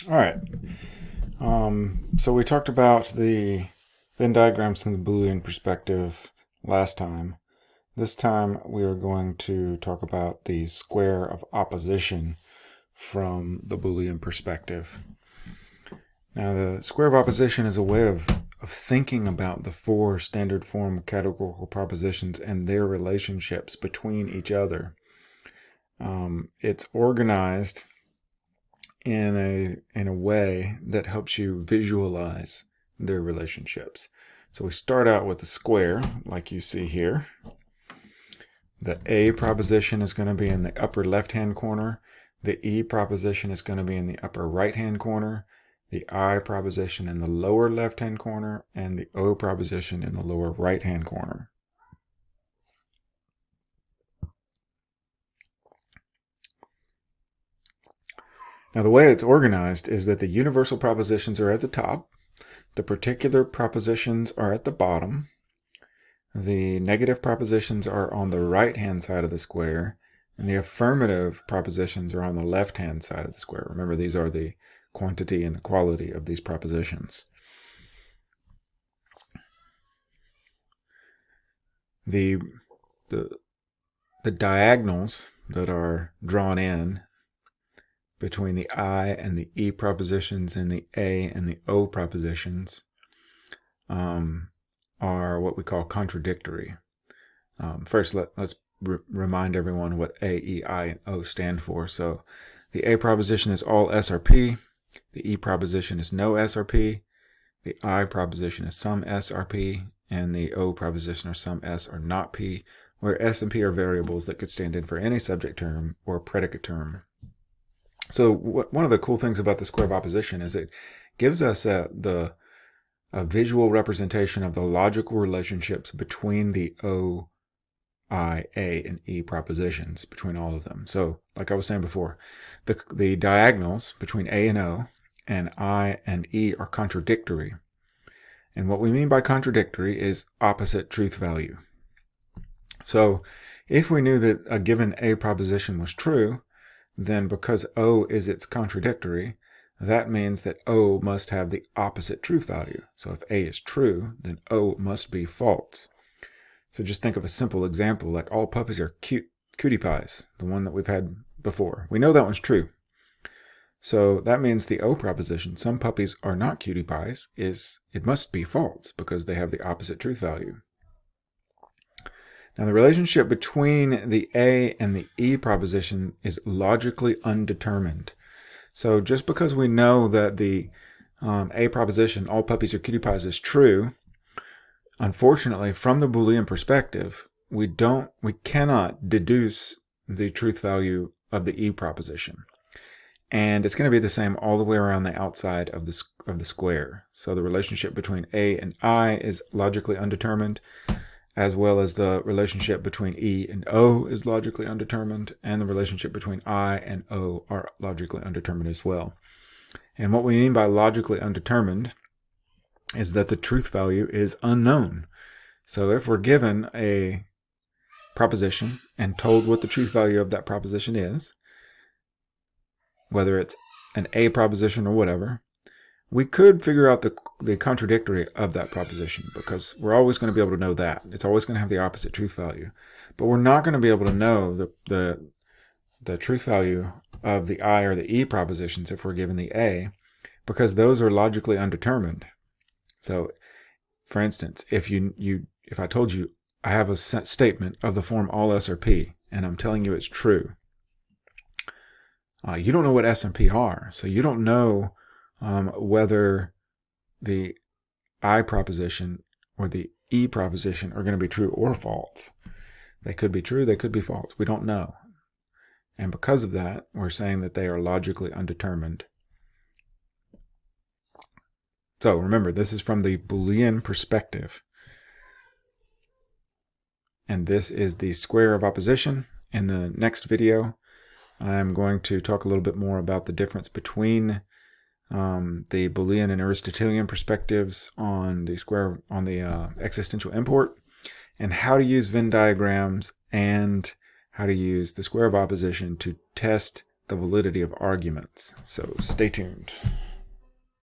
All right. So we talked about the Venn diagrams from the Boolean perspective last time. This time we are going to talk about the square of opposition from the Boolean perspective. Now, the square of opposition is a way of thinking about the four standard form categorical propositions and their relationships between each other. It's organized in a way that helps you visualize their relationships. So we start out with a square, like you see here. The A proposition is going to be in the upper left-hand corner. The E proposition is going to be in the upper right-hand corner. The I proposition in the lower left-hand corner, and the O proposition in the lower right-hand corner. Now, the way it's organized is that the universal propositions are at the top, the particular propositions are at the bottom, the negative propositions are on the right-hand side of the square, and the affirmative propositions are on the left-hand side of the square. Remember, these are the quantity and the quality of these propositions. The diagonals that are drawn in between the I and the E propositions and the A and the O propositions are what we call contradictory. First, let's remind everyone what A, E, I, and O stand for. So the A proposition is all S or P. The E proposition is no S or P. The I proposition is some S or P. And the O proposition are some S or not P, where S and P are variables that could stand in for any subject term or predicate term. So one of the cool things about the square of opposition is it gives us a visual representation of the logical relationships between the O, I, A, and E propositions, between all of them. So like I was saying before, the diagonals between A and O and I and E are contradictory. And what we mean by contradictory is opposite truth value. So if we knew that a given A proposition was true, then because O is its contradictory, that means that O must have the opposite truth value. So if A is true, then O must be false. So just think of a simple example, like all puppies are cutie pies, the one that we've had before. We know that one's true. So that means the O proposition, some puppies are not cutie pies, it must be false because they have the opposite truth value. Now, the relationship between the A and the E proposition is logically undetermined. So just because we know that the A proposition, all puppies are cutie pies, is true, unfortunately, from the Boolean perspective, we cannot deduce the truth value of the E proposition. And it's going to be the same all the way around the outside of the square. So the relationship between A and I is logically undetermined, as well as the relationship between E and O is logically undetermined, and the relationship between I and O are logically undetermined as well. And what we mean by logically undetermined is that the truth value is unknown. So if we're given a proposition and told what the truth value of that proposition is, whether it's an A proposition or whatever, we could figure out the contradictory of that proposition, because we're always going to be able to know that. It's always going to have the opposite truth value. But we're not going to be able to know the truth value of the I or the E propositions if we're given the A, because those are logically undetermined. So, for instance, if I told you I have a statement of the form all S or P, and I'm telling you it's true, you don't know what S and P are, so you don't know whether the I proposition or the E proposition are going to be true or false. They could be true, they could be false. We don't know. And because of that, we're saying that they are logically undetermined. So remember, this is from the Boolean perspective. And this is the square of opposition. In the next video, I'm going to talk a little bit more about the difference between the Boolean and Aristotelian perspectives on the existential import, and how to use Venn diagrams and how to use the square of opposition to test the validity of arguments. So stay tuned.